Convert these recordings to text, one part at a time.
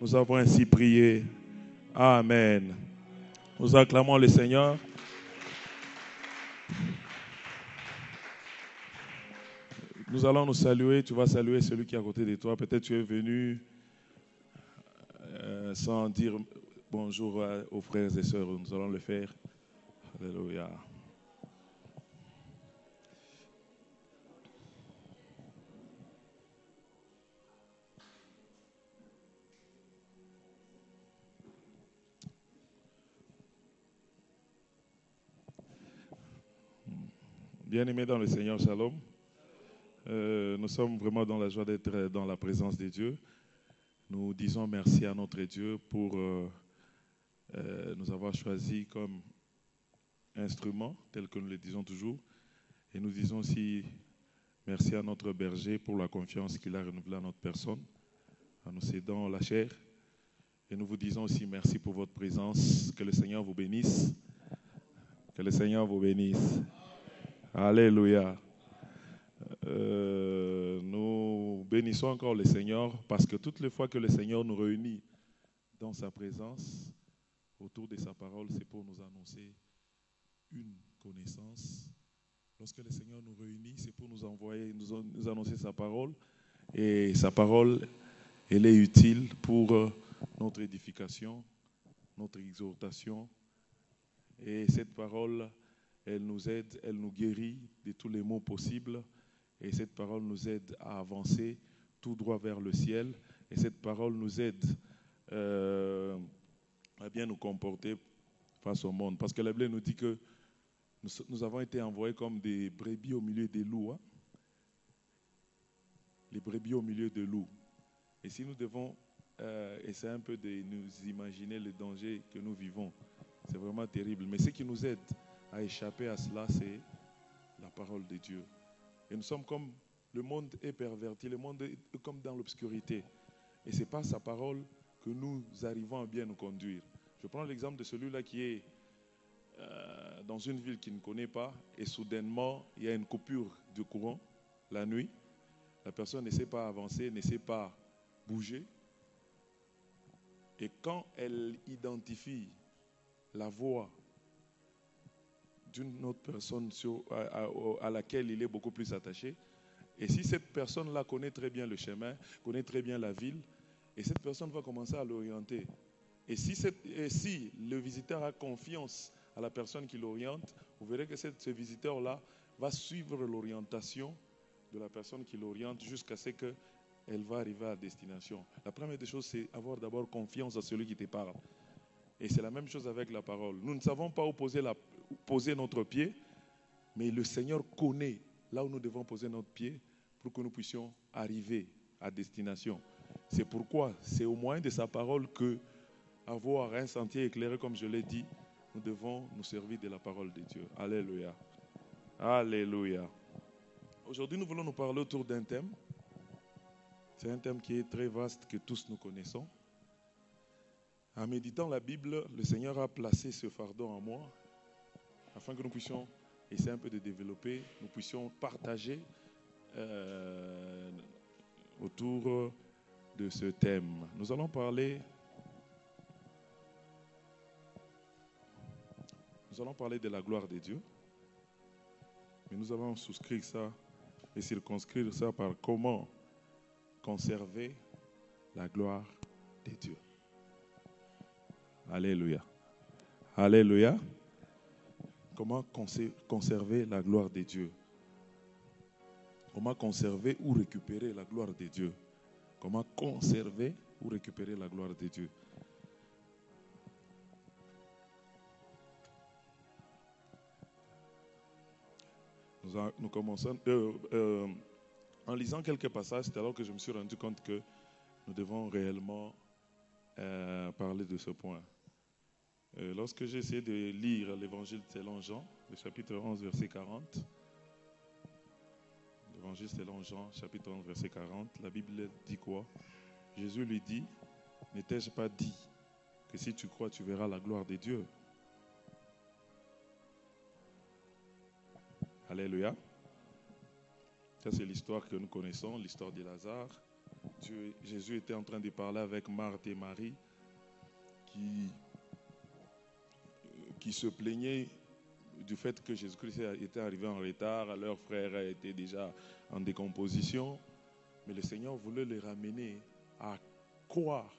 Nous avons ainsi prié. Amen. Nous acclamons le Seigneur. Nous allons nous saluer. Tu vas saluer celui qui est à côté de toi. Peut-être tu es venu sans dire bonjour aux frères et sœurs. Nous allons le faire. Alléluia. Bien-aimés dans le Seigneur, shalom. Nous sommes vraiment dans la joie d'être dans la présence de Dieu. Nous disons merci à notre Dieu pour nous avoir choisis comme instrument, tel que nous le disons toujours. Et nous disons aussi merci à notre berger pour la confiance qu'il a renouvelée à notre personne, en nous cédant la chair. Et nous vous disons aussi merci pour votre présence. Que le Seigneur vous bénisse. Que le Seigneur vous bénisse. Alléluia. Nous bénissons encore le Seigneur parce que toutes les fois que le Seigneur nous réunit dans sa présence, autour de sa parole, c'est pour nous annoncer une connaissance. Lorsque le Seigneur nous réunit, c'est pour nous envoyer, nous annoncer sa parole. Et sa parole, elle est utile pour notre édification, notre exhortation. Et cette parole, elle nous aide, elle nous guérit de tous les maux possibles. Et cette parole nous aide à avancer tout droit vers le ciel. Et cette parole nous aide à bien nous comporter face au monde. Parce que la Bible nous dit que nous avons été envoyés comme des brebis au milieu des loups. Hein? Les brebis au milieu des loups. Et si nous devons essayer un peu de nous imaginer le danger que nous vivons, c'est vraiment terrible. Mais ce qui nous aide à échapper à cela, c'est la parole de Dieu. Et nous sommes comme, le monde est perverti, le monde est comme dans l'obscurité. Et ce n'est pas sa parole que nous arrivons à bien nous conduire. Je prends l'exemple de celui-là qui est dans une ville qu'il ne connaît pas et soudainement, il y a une coupure de courant la nuit. La personne ne sait pas avancer, ne sait pas bouger. Et quand elle identifie la voix d'une autre personne à laquelle il est beaucoup plus attaché. Et si cette personne-là connaît très bien le chemin, connaît très bien la ville, et cette personne va commencer à l'orienter. Et si le visiteur a confiance à la personne qui l'oriente, vous verrez que ce visiteur-là va suivre l'orientation de la personne qui l'oriente jusqu'à ce qu'elle va arriver à destination. La première des choses, c'est avoir d'abord confiance à celui qui te parle. Et c'est la même chose avec la parole. Nous ne savons pas où poser notre pied, mais le Seigneur connaît là où nous devons poser notre pied pour que nous puissions arriver à destination. C'est pourquoi c'est au moyen de sa parole que avoir un sentier éclairé, comme je l'ai dit, nous devons nous servir de la parole de Dieu. Alléluia. Alléluia. Aujourd'hui, nous voulons nous parler autour d'un thème. C'est un thème qui est très vaste, que tous nous connaissons. En méditant la Bible, le Seigneur a placé ce fardeau en moi afin que nous puissions essayer un peu de développer, nous puissions partager autour de ce thème. Nous allons parler de la gloire de Dieu, mais nous allons souscrire ça et circonscrire ça par comment conserver la gloire de Dieu. Alléluia. Alléluia. Comment conserver la gloire de Dieu? Comment conserver ou récupérer la gloire de Dieu? Comment conserver ou récupérer la gloire de Dieu? Nous commençons en lisant quelques passages, c'est alors que je me suis rendu compte que nous devons réellement parler de ce point. Lorsque j'ai essayé de lire l'évangile selon Jean, le chapitre 11, verset 40, l'évangile selon Jean, chapitre 11, verset 40, la Bible dit quoi? Jésus lui dit, ne t'ai-je pas dit que si tu crois, tu verras la gloire de Dieu? Alléluia. Ça, c'est l'histoire que nous connaissons, l'histoire de Lazare. Jésus était en train de parler avec Marthe et Marie qui se plaignaient du fait que Jésus-Christ était arrivé en retard, leur frère était déjà en décomposition. Mais le Seigneur voulait les ramener à croire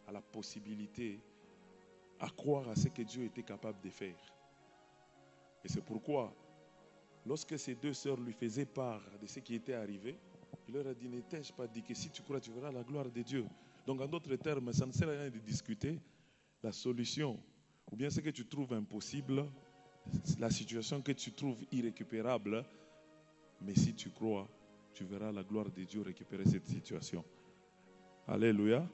à la possibilité, à croire à ce que Dieu était capable de faire. Et c'est pourquoi, lorsque ces deux sœurs lui faisaient part de ce qui était arrivé, il leur a dit, ne t'ai-je pas dit que si tu crois, tu verras la gloire de Dieu. Donc en d'autres termes, ça ne sert à rien de discuter la solution, ou bien ce que tu trouves impossible, la situation que tu trouves irrécupérable, mais si tu crois, tu verras la gloire de Dieu récupérer cette situation. Alléluia.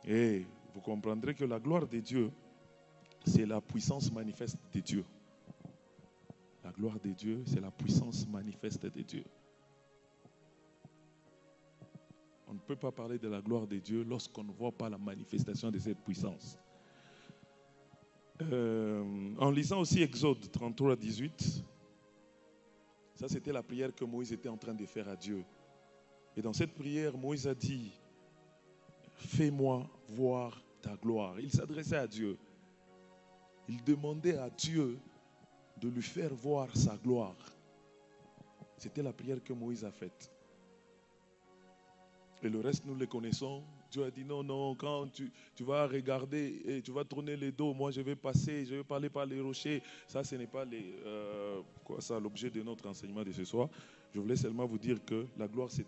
Et vous comprendrez que la gloire de Dieu, c'est la puissance manifeste de Dieu. La gloire de Dieu, c'est la puissance manifeste de Dieu. On ne peut pas parler de la gloire de Dieu lorsqu'on ne voit pas la manifestation de cette puissance. En lisant aussi Exode 33, 18, ça c'était la prière que Moïse était en train de faire à Dieu. Et dans cette prière, Moïse a dit, fais-moi voir ta gloire. Il s'adressait à Dieu. Il demandait à Dieu de lui faire voir sa gloire. C'était la prière que Moïse a faite. Et le reste, nous le connaissons. Dieu a dit non, non, quand tu vas regarder et tu vas tourner le dos, moi je vais passer, je vais parler par les rochers. Ça, ce n'est pas l'objet de notre enseignement de ce soir. Je voulais seulement vous dire que la gloire, c'est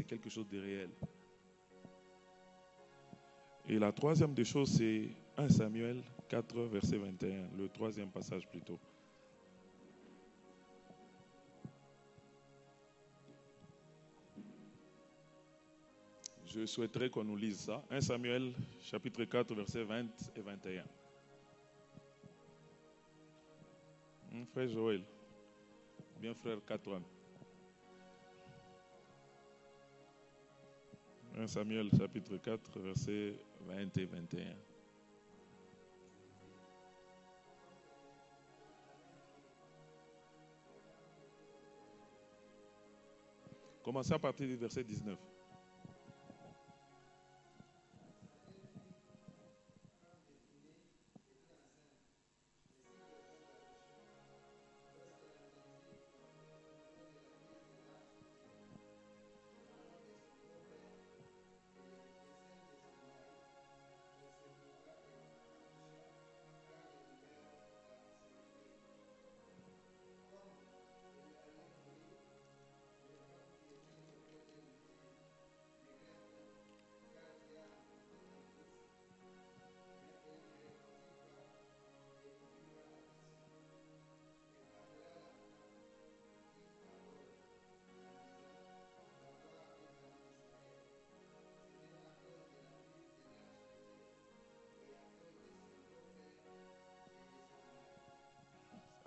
quelque chose de réel. Et la troisième des choses, c'est 1 Samuel 4, verset 21, le troisième passage plutôt. Je souhaiterais qu'on nous lise ça. 1 Samuel, chapitre 4, versets 20 et 21. Frère Joël, bien frère Catouane. 1 Samuel, chapitre 4, versets 20 et 21. Commencez à partir du verset 19.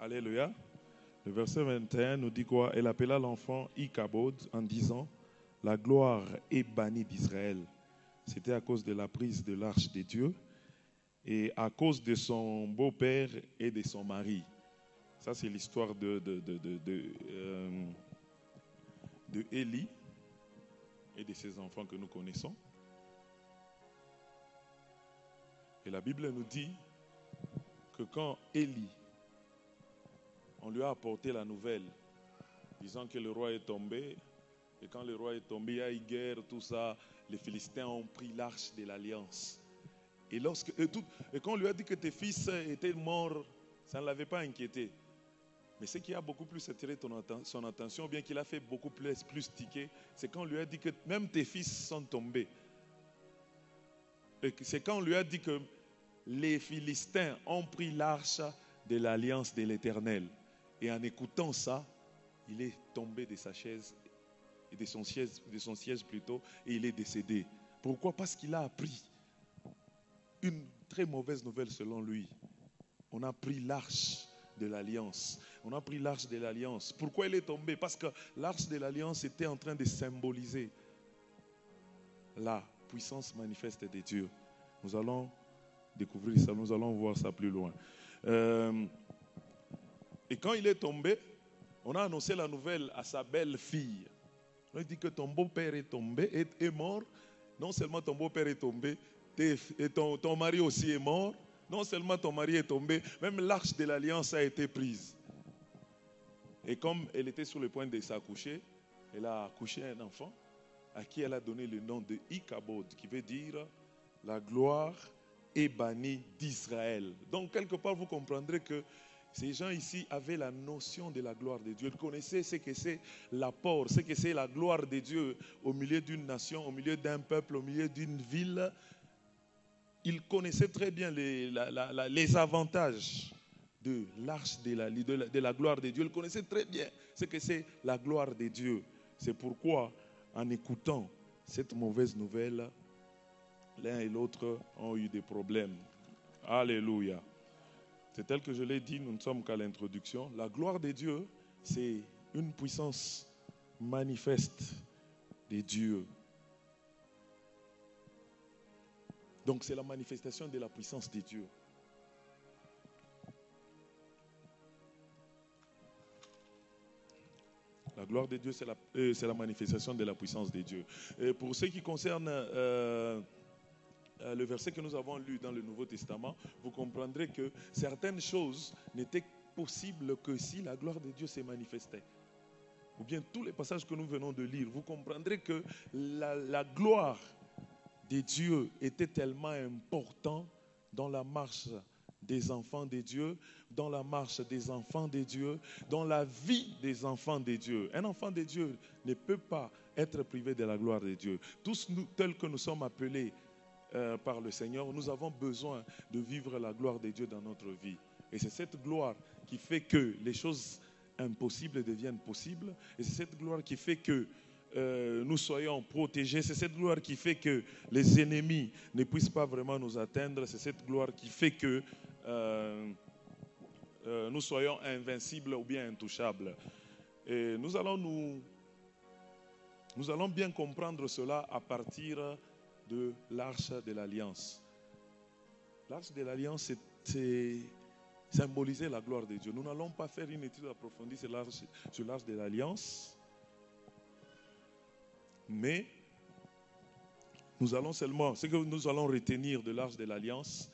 Alléluia. Le verset 21 nous dit quoi? Elle appela l'enfant Ichabod en disant, la gloire est bannie d'Israël. C'était à cause de la prise de l'arche de Dieu et à cause de son beau-père et de son mari. Ça, c'est l'histoire de Élie et de ses enfants que nous connaissons. Et la Bible nous dit que quand Élie, on lui a apporté la nouvelle, disant que le roi est tombé. Et quand le roi est tombé, il y a eu guerre, tout ça. Les Philistins ont pris l'arche de l'alliance. Et quand on lui a dit que tes fils étaient morts, ça ne l'avait pas inquiété. Mais ce qui a beaucoup plus attiré son attention, bien qu'il a fait beaucoup plus tiquer, c'est quand on lui a dit que même tes fils sont tombés. Et c'est quand on lui a dit que les Philistins ont pris l'arche de l'alliance de l'Éternel. Et en écoutant ça, il est tombé de sa chaise, de son siège plutôt, et il est décédé. Pourquoi? Parce qu'il a appris une très mauvaise nouvelle selon lui. On a pris l'arche de l'alliance. On a pris l'arche de l'alliance. Pourquoi il est tombé? Parce que l'arche de l'alliance était en train de symboliser la puissance manifeste de Dieu. Nous allons découvrir ça, nous allons voir ça plus loin. Et quand il est tombé, on a annoncé la nouvelle à sa belle-fille. On dit que ton beau-père est tombé, est mort. Non seulement ton beau-père est tombé, et ton mari aussi est mort. Non seulement ton mari est tombé, même l'arche de l'alliance a été prise. Et comme elle était sur le point de s'accoucher, elle a accouché un enfant à qui elle a donné le nom de Ichabod, qui veut dire la gloire est bannie d'Israël. Donc quelque part vous comprendrez que ces gens ici avaient la notion de la gloire de Dieu. Ils connaissaient ce que c'est l'apport, ce que c'est la gloire de Dieu au milieu d'une nation, au milieu d'un peuple, au milieu d'une ville. Ils connaissaient très bien les avantages de l'arche de la gloire de Dieu. Ils connaissaient très bien ce que c'est la gloire de Dieu. C'est pourquoi, en écoutant cette mauvaise nouvelle, l'un et l'autre ont eu des problèmes. Alléluia. C'est tel que je l'ai dit, nous ne sommes qu'à l'introduction. La gloire de Dieu, c'est une puissance manifeste de Dieu. Donc c'est la manifestation de la puissance de Dieu. La gloire de Dieu, c'est la manifestation de la puissance de Dieu. Et pour ce qui concerne le verset que nous avons lu dans le Nouveau Testament, vous comprendrez que certaines choses n'étaient possibles que si la gloire de Dieu s'est manifestée. Ou bien tous les passages que nous venons de lire, vous comprendrez que la gloire de Dieu était tellement importante dans la marche des enfants de Dieu, dans la marche des enfants de Dieu, dans la vie des enfants de Dieu. Un enfant de Dieu ne peut pas être privé de la gloire de Dieu. Tous nous, tels que nous sommes appelés par le Seigneur, nous avons besoin de vivre la gloire de Dieu dans notre vie. Et c'est cette gloire qui fait que les choses impossibles deviennent possibles. Et c'est cette gloire qui fait que nous soyons protégés. C'est cette gloire qui fait que les ennemis ne puissent pas vraiment nous atteindre. C'est cette gloire qui fait que nous soyons invincibles ou bien intouchables. Et nous allons bien comprendre cela à partir de l'arche de l'alliance. L'arche de l'alliance, c'est symboliser la gloire de Dieu. Nous n'allons pas faire une étude approfondie sur l'arche de l'alliance, mais nous allons seulement, ce que nous allons retenir de l'arche de l'alliance,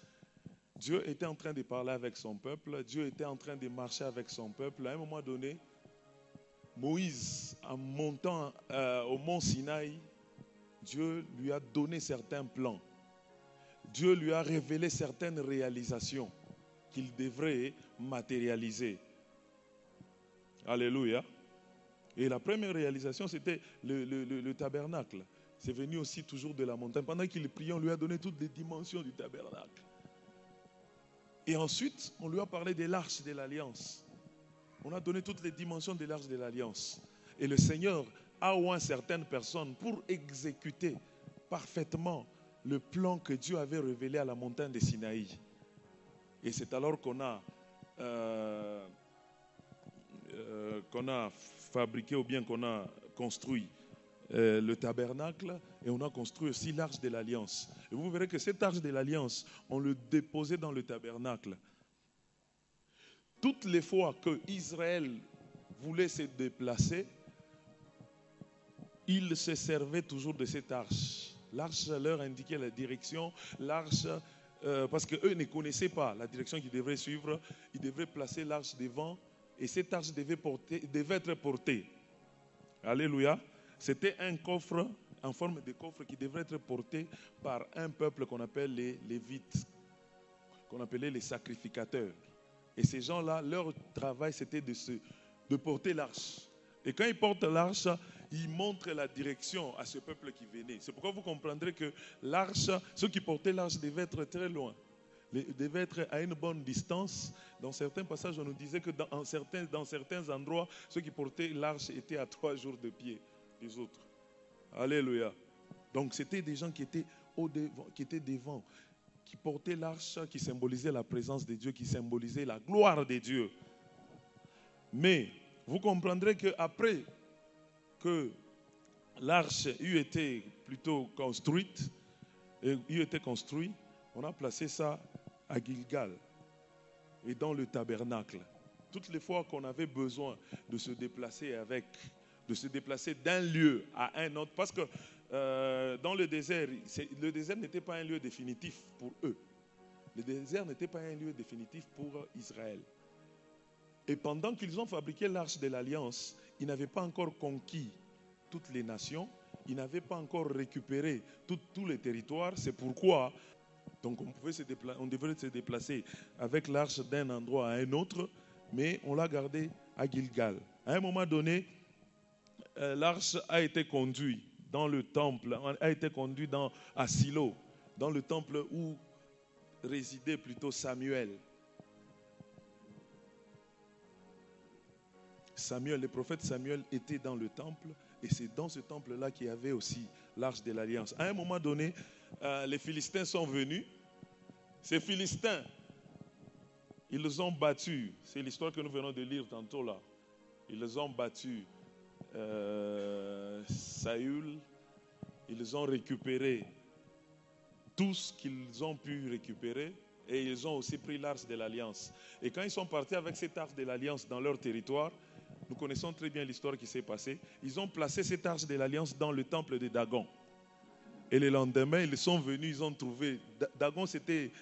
Dieu était en train de parler avec son peuple, Dieu était en train de marcher avec son peuple. À un moment donné, Moïse, en montant au mont Sinaï, Dieu lui a donné certains plans. Dieu lui a révélé certaines réalisations qu'il devrait matérialiser. Alléluia. Et la première réalisation, c'était le tabernacle. C'est venu aussi toujours de la montagne. Pendant qu'il priait, on lui a donné toutes les dimensions du tabernacle. Et ensuite, on lui a parlé de l'arche de l'alliance. On a donné toutes les dimensions de l'arche de l'alliance. Et le Seigneur a oint certaines personnes pour exécuter parfaitement le plan que Dieu avait révélé à la montagne de Sinaï. Et c'est alors qu'on a fabriqué ou bien qu'on a construit le tabernacle, et on a construit aussi l'arche de l'alliance. Et vous verrez que cette arche de l'alliance, on le déposait dans le tabernacle. Toutes les fois que Israël voulait se déplacer, il se servait toujours de cette arche. L'arche leur indiquait la direction. L'arche, parce qu'eux ne connaissaient pas la direction qu'ils devraient suivre, ils devraient placer l'arche devant, et cette arche devait être portée. Alléluia. C'était un coffre, en forme de coffre, qui devrait être porté par un peuple qu'on appelle les Lévites, qu'on appelait les sacrificateurs. Et ces gens-là, leur travail, c'était de porter l'arche. Et quand ils portent l'arche, ils montrent la direction à ce peuple qui venait. C'est pourquoi vous comprendrez que l'arche, ceux qui portaient l'arche devaient être très loin, devaient être à une bonne distance. Dans certains passages, on nous disait que dans certains endroits, ceux qui portaient l'arche étaient à 3 jours de pied des autres. Alléluia. Donc c'était des gens qui étaient devant, qui portaient l'arche, qui symbolisait la présence de Dieu, qui symbolisait la gloire de Dieu. Mais vous comprendrez qu'après que l'arche eut été plutôt construite, on a placé ça à Gilgal et dans le tabernacle. Toutes les fois qu'on avait besoin de se déplacer avec de se déplacer d'un lieu à un autre. Parce que dans le désert n'était pas un lieu définitif pour eux. Le désert n'était pas un lieu définitif pour Israël. Et pendant qu'ils ont fabriqué l'arche de l'Alliance, ils n'avaient pas encore conquis toutes les nations, ils n'avaient pas encore récupéré tous les territoires. C'est pourquoi donc on devait se déplacer avec l'arche d'un endroit à un autre, mais on l'a gardé à Gilgal. À un moment donné, l'arche a été conduite dans le temple, a été conduite à Silo, dans le temple où résidait plutôt Samuel. Le prophète Samuel était dans le temple, et c'est dans ce temple-là qu'il y avait aussi l'arche de l'Alliance. À un moment donné, les Philistins sont venus. Ces Philistins, ils les ont battus. C'est l'histoire que nous venons de lire tantôt là. Ils les ont battus. Saül, ils ont récupéré tout ce qu'ils ont pu récupérer, et ils ont aussi pris l'arche de l'Alliance. Et quand ils sont partis avec cette arche de l'Alliance dans leur territoire, nous connaissons très bien l'histoire qui s'est passée. Ils ont placé cette arche de l'Alliance dans le temple de Dagon. Et le lendemain, ils sont venus, ils ont trouvé. Dagon, c'était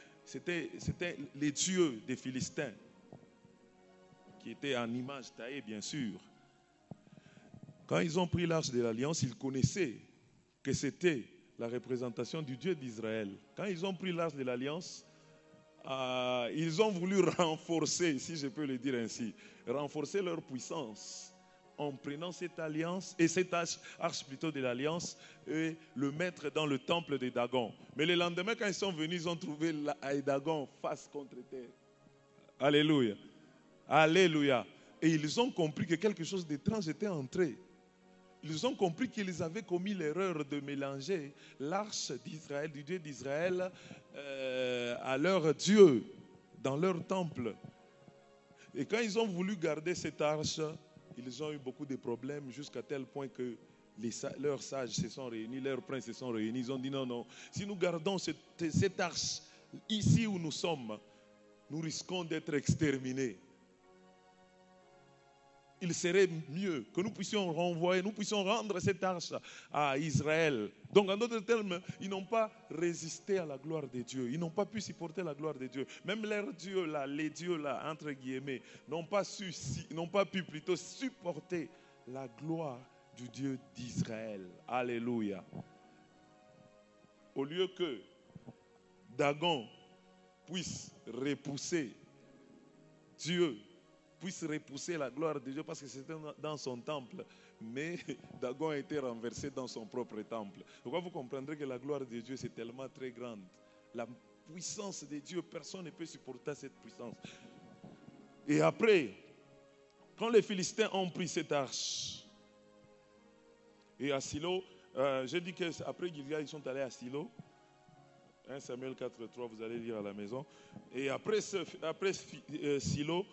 les dieux des Philistins, qui étaient en image taillée, bien sûr. Quand ils ont pris l'arche de l'Alliance, ils connaissaient que c'était la représentation du Dieu d'Israël. Quand ils ont pris l'arche de l'Alliance, ils ont voulu renforcer, si je peux le dire ainsi, renforcer leur puissance en prenant cette alliance et cette arche plutôt de l'alliance et le mettre dans le temple de Dagon. Mais le lendemain, quand ils sont venus, ils ont trouvé Dagon face contre terre. Alléluia. Alléluia. Et ils ont compris que quelque chose d'étrange était entré. Ils ont compris qu'ils avaient commis l'erreur de mélanger l'arche d'Israël, du Dieu d'Israël, à leur Dieu, dans leur temple. Et quand ils ont voulu garder cette arche, ils ont eu beaucoup de problèmes jusqu'à tel point que leurs sages se sont réunis, leurs princes se sont réunis. Ils ont dit non, si nous gardons cette arche ici où nous sommes, nous risquons d'être exterminés. Il serait mieux que nous puissions rendre cette arche à Israël. Donc, en d'autres termes, ils n'ont pas résisté à la gloire de Dieu. Ils n'ont pas pu supporter la gloire de Dieu. Même leurs dieux là, les dieux là, entre guillemets, n'ont pas pu plutôt supporter la gloire du Dieu d'Israël. Alléluia. Au lieu que Dagon puisse repousser Dieu, puisse repousser la gloire de Dieu parce que c'était dans son temple. Mais Dagon a été renversé dans son propre temple. Donc vous comprendrez que la gloire de Dieu c'est tellement très grande. La puissance de Dieu, personne ne peut supporter cette puissance. Et après, quand les Philistins ont pris cette arche, et à Silo, j'ai dit qu'après Gilgal, ils sont allés à Silo. 1 Samuel 4:3, vous allez lire à la maison. Et après Silo,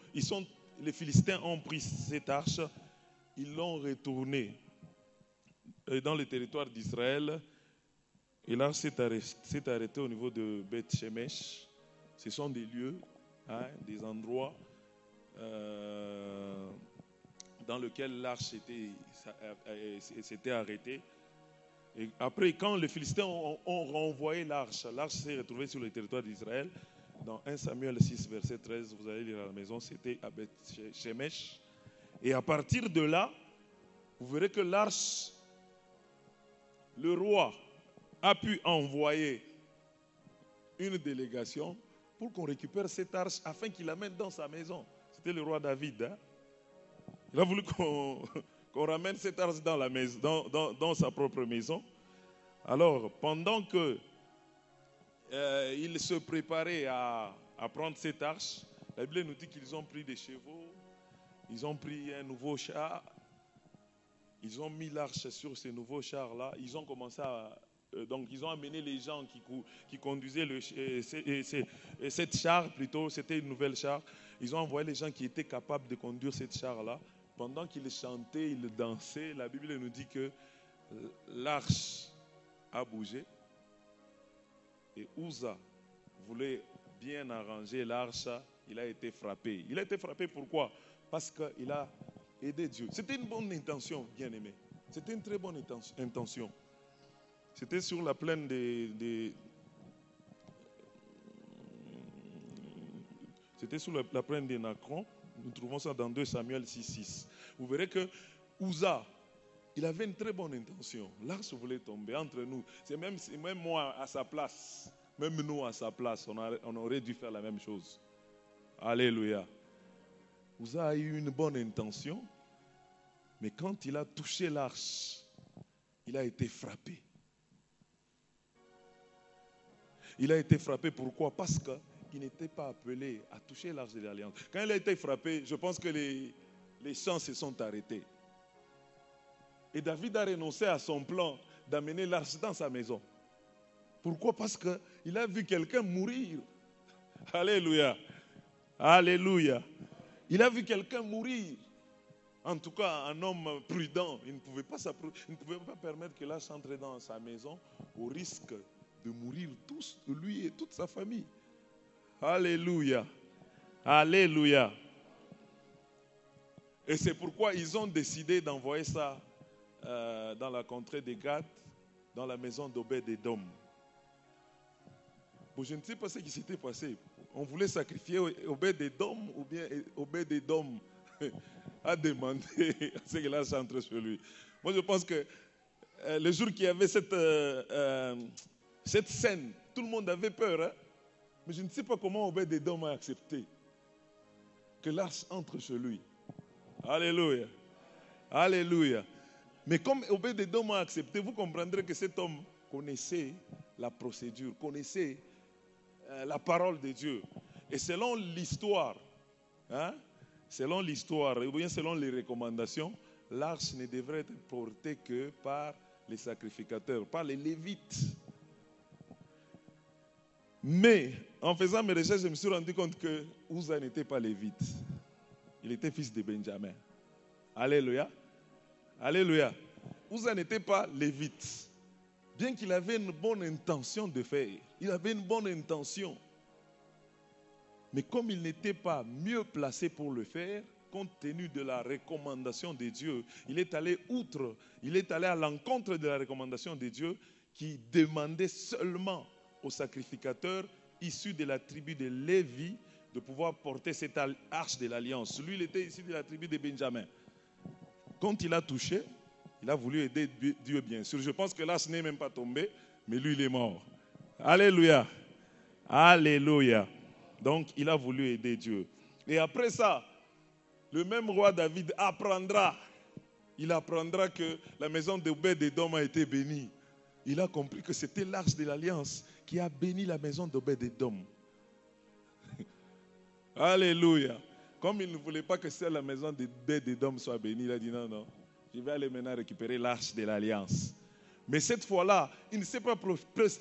les Philistins ont pris cette arche, ils l'ont retournée dans le territoire d'Israël. Et l'arche s'est arrêtée au niveau de Beth Shemesh. Ce sont des lieux, des endroits dans lesquels l'arche s'était arrêtée. Et après, quand les Philistins ont renvoyé l'arche s'est retrouvée sur le territoire d'Israël. Dans 1 Samuel 6, verset 13, vous allez lire à la maison, c'était à Beth Shemesh. Et à partir de là, vous verrez que l'arche, le roi a pu envoyer une délégation pour qu'on récupère cette arche afin qu'il l'amène dans sa maison. C'était le roi David. Il a voulu qu'on ramène cette arche dans la maison, dans sa propre maison. Alors, pendant que ils se préparaient à prendre cette arche, la Bible nous dit qu'ils ont pris des chevaux, ils ont pris un nouveau char, ils ont mis l'arche sur ces nouveaux chars-là, ils ont commencé donc ils ont amené les gens qui conduisaient cette char, plutôt, c'était une nouvelle char. Ils ont envoyé les gens qui étaient capables de conduire cette char-là. Pendant qu'ils chantaient, ils dansaient, la Bible nous dit que l'arche a bougé. Et Uza voulait bien arranger l'arche, il a été frappé. Il a été frappé pourquoi? Parce qu'il a aider Dieu. C'était une bonne intention, bien-aimé. C'était une très bonne intention. C'était sur la plaine C'était sur la plaine des Nacron. Nous trouvons ça dans 2 Samuel 6:6. Vous verrez que Uza, il avait une très bonne intention. L'Arche voulait tomber entre nous. C'est même moi à sa place, même nous à sa place, on aurait dû faire la même chose. Alléluia. Uza a eu une bonne intention, mais quand il a touché l'arche, il a été frappé. Il a été frappé, pourquoi? Parce qu'il n'était pas appelé à toucher l'arche de l'Alliance. Quand il a été frappé, je pense que les chants se sont arrêtés. Et David a renoncé à son plan d'amener l'arche dans sa maison. Pourquoi? Parce qu'il a vu quelqu'un mourir. Alléluia. Alléluia. Il a vu quelqu'un mourir. En tout cas, un homme prudent, il ne pouvait pas permettre que l'arche entre dans sa maison au risque de mourir tous, lui et toute sa famille. Alléluia. Alléluia. Et c'est pourquoi ils ont décidé d'envoyer ça dans la contrée des Gad, dans la maison d'Obed-Édom. Bon, je ne sais pas ce qui s'était passé. On voulait sacrifier Obed-Édom ou bien Obed-Édom a demandé à ce que l'arche entre chez lui. Moi, je pense que le jour qu'il y avait cette scène, tout le monde avait peur. Hein? Mais je ne sais pas comment Obed-Édom a accepté que l'arche entre chez lui. Alléluia. Alléluia. Mais comme Obed-Édom a accepté, vous comprendrez que cet homme connaissait la procédure, connaissait la parole de Dieu. Et selon l'histoire, ou bien selon les recommandations, l'arche ne devrait être portée que par les sacrificateurs, par les Lévites. Mais en faisant mes recherches, je me suis rendu compte que Uza n'était pas lévite. Il était fils de Benjamin. Alléluia. Alléluia. Uza n'était pas lévite. Bien qu'il avait une bonne intention de faire. Il avait une bonne intention. Mais comme il n'était pas mieux placé pour le faire, compte tenu de la recommandation de Dieu, il est allé à l'encontre de la recommandation de Dieu qui demandait seulement aux sacrificateurs issus de la tribu de Lévi de pouvoir porter cette arche de l'alliance. Lui, il était issu de la tribu de Benjamin. Quand il a touché, il a voulu aider Dieu, bien sûr. Je pense que l'arche n'est même pas tombée, mais lui, il est mort. Alléluia. Alléluia. Donc, il a voulu aider Dieu. Et après ça, le même roi David apprendra. Il apprendra que la maison d'Obed-Édom a été bénie. Il a compris que c'était l'arche de l'alliance qui a béni la maison d'Obed-Édom. Alléluia. Comme il ne voulait pas que seule la maison d'Obed-Édom soit bénie, il a dit non, je vais aller maintenant récupérer l'arche de l'alliance. Mais cette fois-là, il ne s'est pas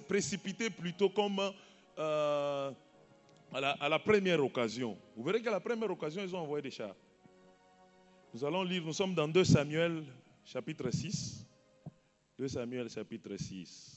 précipité plutôt comme à la première occasion. Vous verrez qu'à la première occasion, ils ont envoyé des chars. Nous allons lire, nous sommes dans 2 Samuel chapitre 6. 2 Samuel chapitre 6.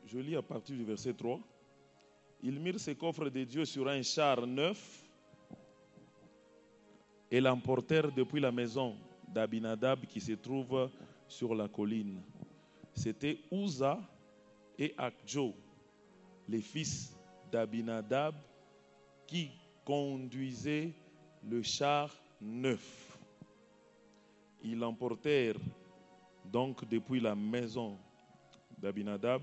Je lis à partir du verset 3. Ils mirent ces coffres de Dieu sur un char neuf et l'emportèrent depuis la maison d'Abinadab qui se trouve sur la colline. C'était Uza et Akjo, les fils d'Abinadab, qui conduisaient le char neuf. Ils l'emportèrent donc depuis la maison d'Abinadab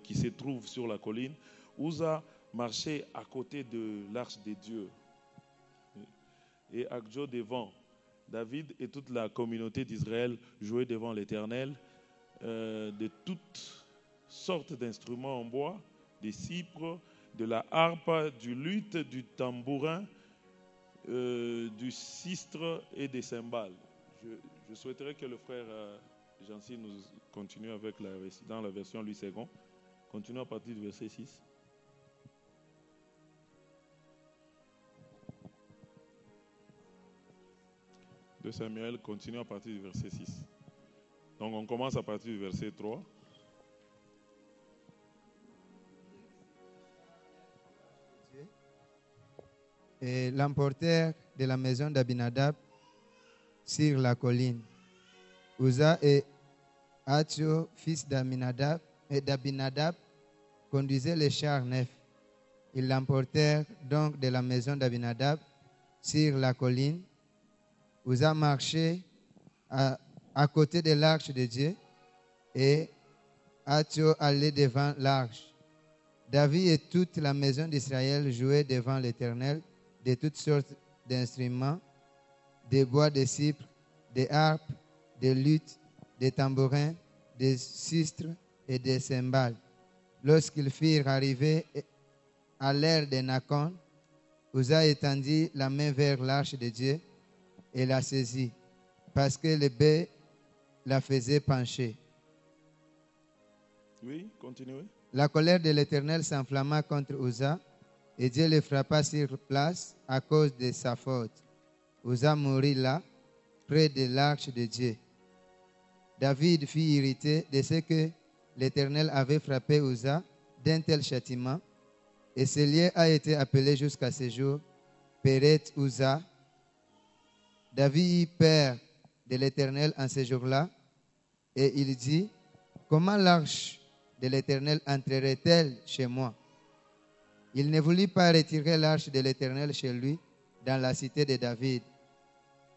qui se trouve sur la colline. Uza marchait à côté de l'arche de Dieu et Akjo devant. David et toute la communauté d'Israël jouaient devant l'Éternel de toutes sortes d'instruments en bois, des cypres, de la harpe, du luth, du tambourin, du sistre et des cymbales. Je souhaiterais que le frère Jancy nous continue avec dans la version Louis II. Continue à partir du verset 6. 2 Samuel continue à partir du verset 6. Donc on commence à partir du verset 3. Et l'emportèrent de la maison d'Abinadab sur la colline. Uza et Achio, fils d'Abinadab, conduisaient les chars neufs. Ils l'emportèrent donc de la maison d'Abinadab sur la colline. Uza marchait à côté de l'arche de Dieu et Achio allait devant l'arche. David et toute la maison d'Israël jouaient devant l'Éternel de toutes sortes d'instruments, des bois de cypre, des harpes, des luttes, des tambourins, des sistres et des cymbales. Lorsqu'ils firent arriver à l'ère de Nakon, Uza étendit la main vers l'arche de Dieu et la saisit, parce que le bœuf la faisait pencher. Oui, continuez. La colère de l'Éternel s'enflamma contre Uza, et Dieu le frappa sur place à cause de sa faute. Uza mourut là, près de l'arche de Dieu. David fut irrité de ce que l'Éternel avait frappé Uza d'un tel châtiment, et ce lieu a été appelé jusqu'à ce jour Péret Uza. David eut peur de l'Éternel en ce jour-là, et il dit: comment l'arche de l'Éternel entrerait-elle chez moi? Il ne voulut pas retirer l'arche de l'Éternel chez lui dans la cité de David,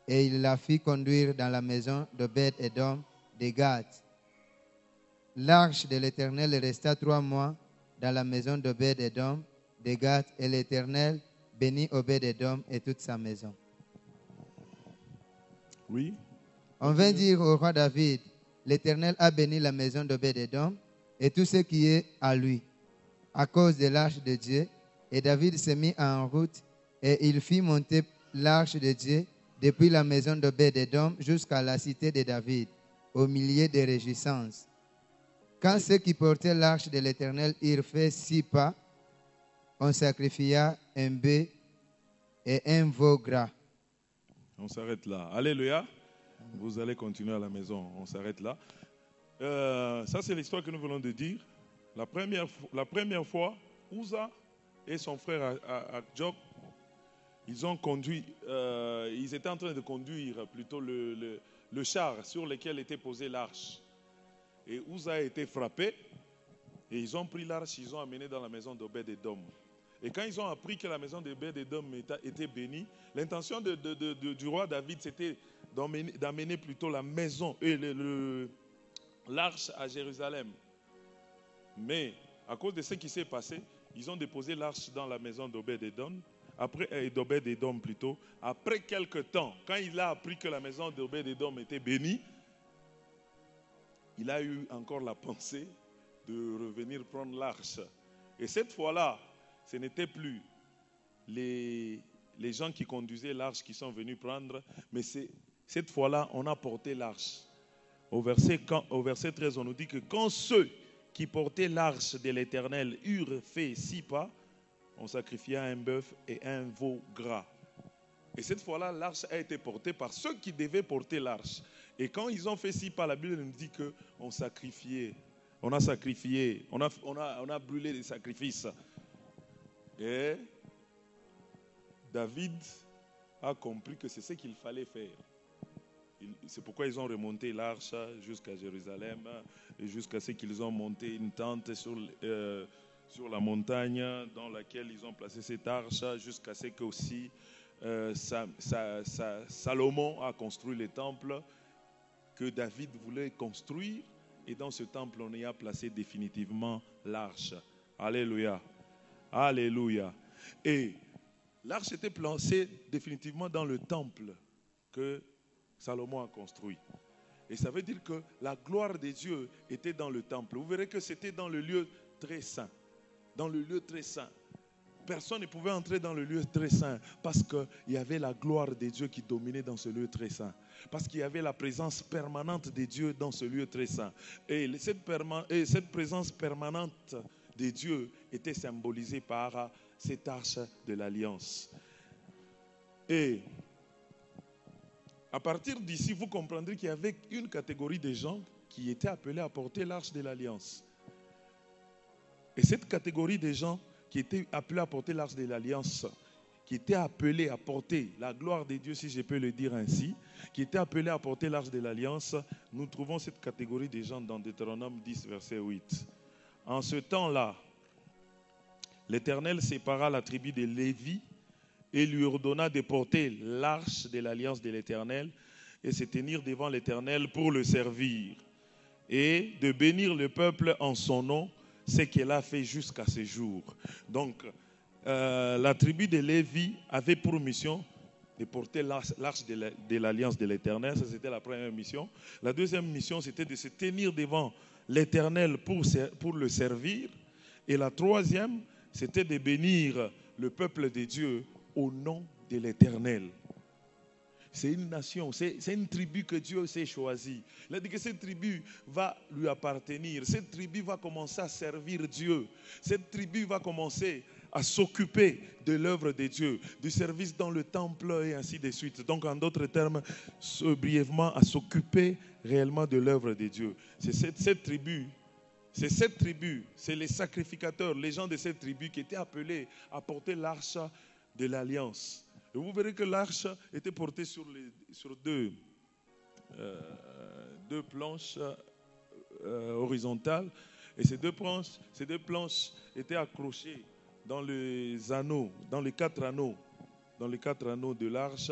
et il la fit conduire dans la maison d'Obed-Édom de Gath. L'arche de l'Éternel resta 3 mois dans la maison d'Obed-Édom de Gath, et l'Éternel bénit Obed-Édom et toute sa maison. Oui. On vint dire au roi David: l'Éternel a béni la maison d'Obed-Édom et tout ce qui est à lui, à cause de l'arche de Dieu. Et David se mit en route, et il fit monter l'arche de Dieu depuis la maison d'Obed-Édom jusqu'à la cité de David, au milieu des réjouissances. Quand ceux qui portaient l'arche de l'Éternel eurent fait 6 pas, on sacrifia un bœuf et un veau gras. On s'arrête là. Alléluia. Vous allez continuer à la maison. On s'arrête là. Ça, c'est l'histoire que nous venons de dire. La première fois, Uza et son frère Job, ils étaient en train de conduire plutôt le char sur lequel était posée l'arche. Et Uza a été frappé, et ils ont pris l'arche, ils ont amené dans la maison d'Obed-Édom. Et quand ils ont appris que la maison d'Obed-Édom était bénie, l'intention du roi David, c'était d'amener plutôt la maison et l'arche à Jérusalem. Mais à cause de ce qui s'est passé, ils ont déposé l'arche dans la maison d'Obed-Édom. d'Obed-Édom plutôt. Après quelque temps, quand il a appris que la maison d'Obed-Édom était bénie, il a eu encore la pensée de revenir prendre l'arche. Et cette fois-là, ce n'était plus les gens qui conduisaient l'arche qui sont venus prendre, mais cette fois-là, on a porté l'arche. Au verset 13, on nous dit que quand ceux qui portaient l'arche de l'Éternel eurent fait 6 pas, on sacrifia un bœuf et un veau gras. Et cette fois-là, l'arche a été portée par ceux qui devaient porter l'arche. Et quand ils ont fait 6 pas, la Bible nous dit qu'on sacrifiait. On a sacrifié, on a brûlé des sacrifices. Et David a compris que c'est ce qu'il fallait faire. C'est pourquoi ils ont remonté l'arche jusqu'à Jérusalem, et jusqu'à ce qu'ils ont monté une tente sur la montagne dans laquelle ils ont placé cette arche, jusqu'à ce que aussi Salomon a construit le temple que David voulait construire. Et dans ce temple, on y a placé définitivement l'arche. Alléluia. Alléluia. Et l'arche était placée définitivement dans le temple que Salomon a construit. Et ça veut dire que la gloire de Dieu était dans le temple. Vous verrez que c'était dans le lieu très saint. Dans le lieu très saint. Personne ne pouvait entrer dans le lieu très saint parce qu'il y avait la gloire de Dieu qui dominait dans ce lieu très saint. Parce qu'il y avait la présence permanente de Dieu dans ce lieu très saint. Et cette présence permanente de Dieu était symbolisée par cette arche de l'alliance. Et À partir d'ici, vous comprendrez qu'il y avait une catégorie de gens qui étaient appelés à porter l'arche de l'Alliance. Et cette catégorie de gens qui étaient appelés à porter l'arche de l'Alliance, qui étaient appelés à porter la gloire de Dieu, si je peux le dire ainsi, qui étaient appelés à porter l'arche de l'Alliance, nous trouvons cette catégorie de gens dans Deutéronome 10, verset 8. En ce temps-là, l'Éternel sépara la tribu de Lévi et lui ordonna de porter l'arche de l'Alliance de l'Éternel et se tenir devant l'Éternel pour le servir et de bénir le peuple en son nom, ce qu'elle a fait jusqu'à ce jour. Donc, la tribu de Lévi avait pour mission de porter l'arche de l'Alliance de l'Éternel. Ça, c'était la première mission. La deuxième mission, c'était de se tenir devant l'Éternel pour le servir. Et la troisième, c'était de bénir le peuple de Dieu au nom de l'Éternel. C'est une nation, c'est une tribu que Dieu s'est choisie. Il a dit que cette tribu va lui appartenir. Cette tribu va commencer à servir Dieu. Cette tribu va commencer à s'occuper de l'œuvre de Dieu, du service dans le temple et ainsi de suite. Donc, en d'autres termes, brièvement, à s'occuper réellement de l'œuvre de Dieu. C'est cette tribu, c'est les sacrificateurs, les gens de cette tribu qui étaient appelés à porter l'arche de l'Alliance. Et vous verrez que l'arche était portée sur deux planches horizontales. Et ces deux planches étaient accrochées dans les anneaux, dans les quatre anneaux de l'arche.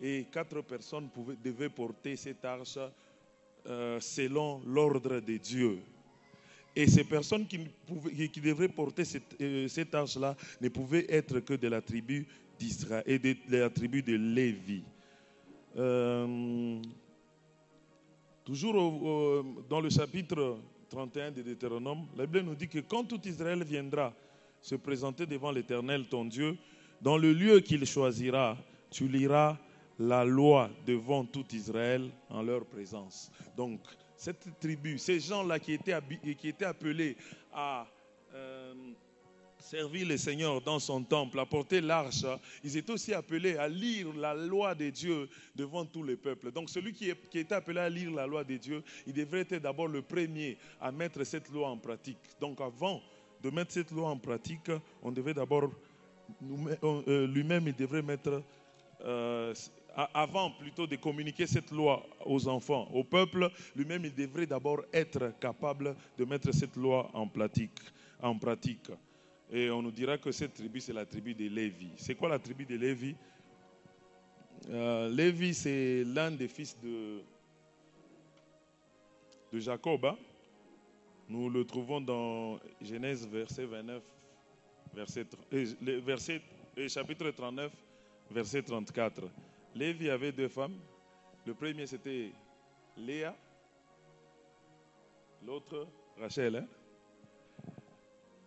Et 4 personnes devaient porter cette arche selon l'ordre de Dieu. Et ces personnes qui devraient porter cette arche-là ne pouvaient être que de la tribu d'Israël et de la tribu de Lévi. Toujours dans le chapitre 31 de Deutéronome, la Bible nous dit que quand tout Israël viendra se présenter devant l'Éternel, ton Dieu, dans le lieu qu'il choisira, tu liras la loi devant tout Israël en leur présence. Donc, cette tribu, ces gens-là qui étaient appelés à servir le Seigneur dans son temple, à porter l'arche, ils étaient aussi appelés à lire la loi de Dieu devant tous les peuples. Donc celui qui était appelé à lire la loi de Dieu, il devrait être d'abord le premier à mettre cette loi en pratique. Donc avant de mettre cette loi en pratique, on devait d'abord, lui-même il devrait mettre... avant plutôt de communiquer cette loi aux enfants, au peuple, lui-même il devrait d'abord être capable de mettre cette loi en pratique. Et on nous dira que cette tribu, c'est la tribu de Lévi. C'est quoi la tribu de Lévi? Lévi, c'est l'un des fils de Jacob. Hein? Nous le trouvons dans Genèse verset 29, chapitre 39, verset 34. Lévi avait 2 femmes. Le premier, c'était Léa. L'autre, Rachel. Hein?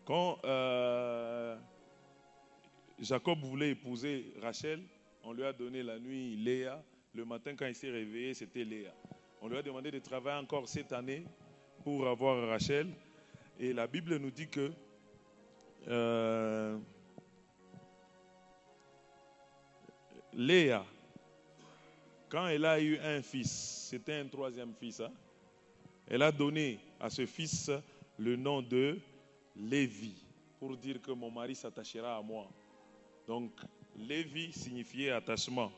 Quand Jacob voulait épouser Rachel, on lui a donné la nuit Léa. Le matin, quand il s'est réveillé, c'était Léa. On lui a demandé de travailler encore cette année pour avoir Rachel. Et la Bible nous dit que Léa, quand elle a eu un fils, c'était un 3e fils, hein, elle a donné à ce fils le nom de Lévi, pour dire que mon mari s'attachera à moi. Donc, Lévi signifiait attachement.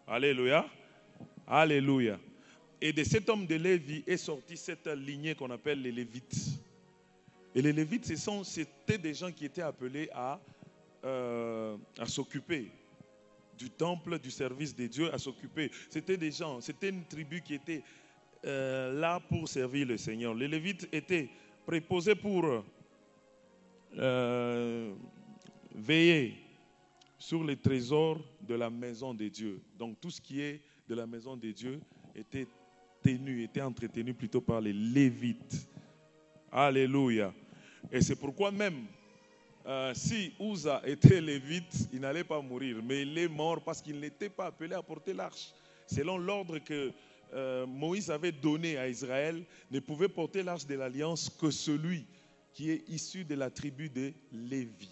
Alléluia. Alléluia. Et de cet homme de Lévi est sortie cette lignée qu'on appelle les Lévites. Et les Lévites, c'était des gens qui étaient appelés à s'occuper du temple, du service de Dieu, à s'occuper. C'était des gens, c'était une tribu qui était là pour servir le Seigneur. Les Lévites étaient préposés pour veiller sur les trésors de la maison de Dieu. Donc tout ce qui est de la maison de Dieu était entretenu plutôt par les Lévites. Alléluia. Et c'est pourquoi même si Uza était lévite, il n'allait pas mourir, mais il est mort parce qu'il n'était pas appelé à porter l'arche. Selon l'ordre que Moïse avait donné à Israël, ne pouvait porter l'arche de l'alliance que celui qui est issu de la tribu de Lévi.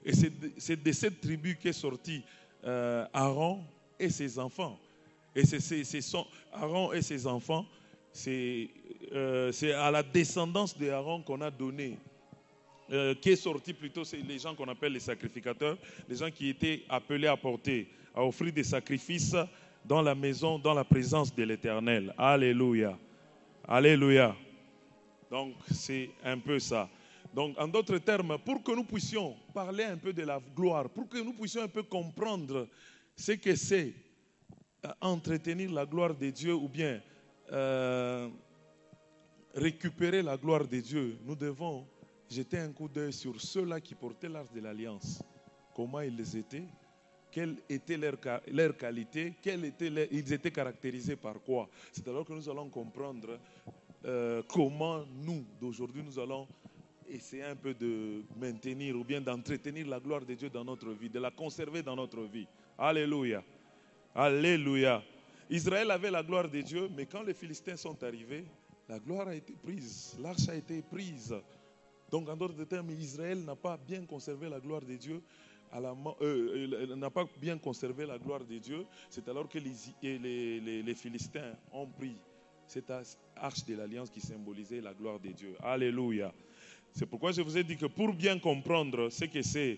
Et c'est de cette tribu qu'est sorti Aaron et ses enfants. Et Aaron et ses enfants, c'est à la descendance d'Aaron qu'on a donné, qui est sorti plutôt, c'est les gens qu'on appelle les sacrificateurs, les gens qui étaient appelés à offrir des sacrifices dans la maison, dans la présence de l'Éternel. Alléluia. Alléluia. Donc, c'est un peu ça. Donc, en d'autres termes, pour que nous puissions parler un peu de la gloire, pour que nous puissions un peu comprendre ce que c'est entretenir la gloire de Dieu ou bien récupérer la gloire de Dieu, nous devons jeter un coup d'œil sur ceux-là qui portaient l'arche de l'Alliance. Comment ils étaient, quelle était leur qualité, ils étaient caractérisés par quoi. C'est alors que nous allons comprendre comment nous, d'aujourd'hui, nous allons essayer un peu de maintenir ou bien d'entretenir la gloire de Dieu dans notre vie, de la conserver dans notre vie. Alléluia. Alléluia. Israël avait la gloire de Dieu, mais quand les Philistins sont arrivés, la gloire a été prise, l'arche a été prise. Donc, en d'autres termes, Israël n'a pas bien conservé la gloire de Dieu. N'a pas bien conservé la gloire de Dieu. C'est alors que les Philistins ont pris cette arche de l'alliance qui symbolisait la gloire de Dieu. Alléluia. C'est pourquoi je vous ai dit que pour bien comprendre ce que c'est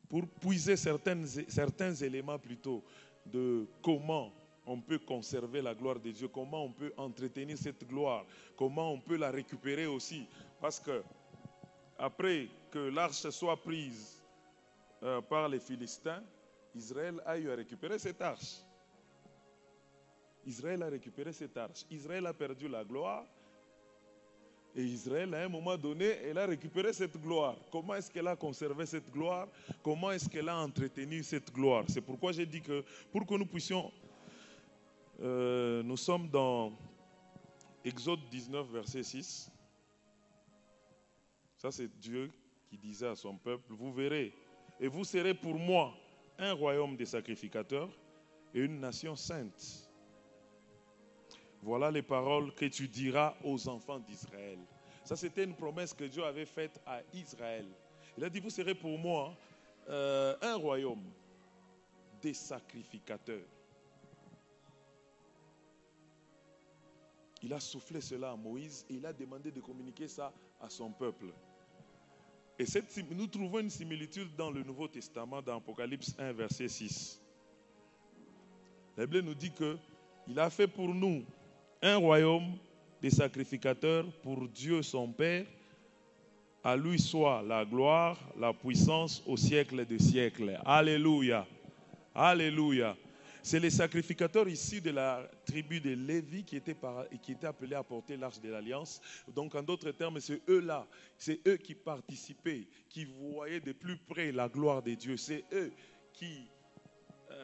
pour puiser certains éléments plutôt de comment on peut conserver la gloire de Dieu, comment on peut entretenir cette gloire, comment on peut la récupérer aussi. Parce que après que l'arche soit prise par les Philistins, Israël a eu à récupérer cette arche. Israël a récupéré cette arche. Israël a perdu la gloire. Et Israël, à un moment donné, elle a récupéré cette gloire. Comment est-ce qu'elle a conservé cette gloire? Comment est-ce qu'elle a entretenu cette gloire? C'est pourquoi j'ai dit que pour que nous puissions... nous sommes dans Exode 19, verset 6. Ça, c'est Dieu qui disait à son peuple, vous verrez, et vous serez pour moi un royaume de sacrificateurs et une nation sainte. Voilà les paroles que tu diras aux enfants d'Israël. Ça, c'était une promesse que Dieu avait faite à Israël. Il a dit, vous serez pour moi un royaume des sacrificateurs. Il a soufflé cela à Moïse et il a demandé de communiquer ça à son peuple. Et nous trouvons une similitude dans le Nouveau Testament, dans Apocalypse 1, verset 6. La Bible nous dit qu'il a fait pour nous un royaume des sacrificateurs pour Dieu son Père. À lui soit la gloire, la puissance au siècle des siècles. Alléluia. Alléluia. C'est les sacrificateurs ici de la tribu de Lévi qui étaient appelés à porter l'arche de l'Alliance. Donc, en d'autres termes, c'est eux-là, c'est eux qui participaient, qui voyaient de plus près la gloire de Dieu. C'est eux qui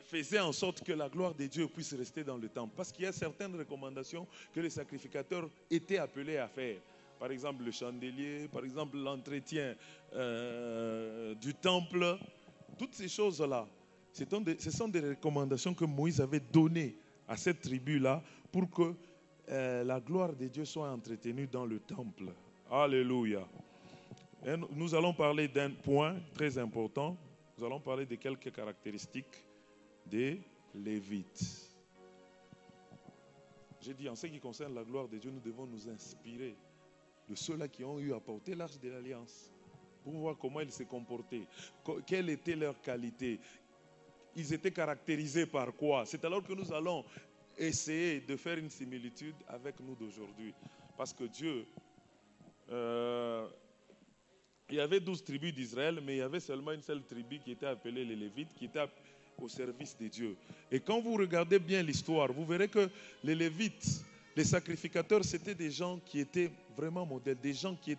faisaient en sorte que la gloire de Dieu puisse rester dans le temple. Parce qu'il y a certaines recommandations que les sacrificateurs étaient appelés à faire. Par exemple, le chandelier, par exemple, l'entretien du temple. Toutes ces choses-là. Ce sont des recommandations que Moïse avait données à cette tribu-là pour que la gloire de Dieu soit entretenue dans le temple. Alléluia. Et nous allons parler d'un point très important. Nous allons parler de quelques caractéristiques des Lévites. J'ai dit, en ce qui concerne la gloire de Dieu, nous devons nous inspirer de ceux-là qui ont eu à porter l'arche de l'Alliance pour voir comment ils se comportaient, quelle était leur qualité. Ils étaient caractérisés par quoi? C'est alors que nous allons essayer de faire une similitude avec nous d'aujourd'hui. Parce que Dieu, il y avait 12 tribus d'Israël, mais il y avait seulement une seule tribu qui était appelée les Lévites, qui était au service de Dieu. Et quand vous regardez bien l'histoire, vous verrez que les Lévites, les sacrificateurs, c'était des gens qui étaient vraiment modèles, des gens qui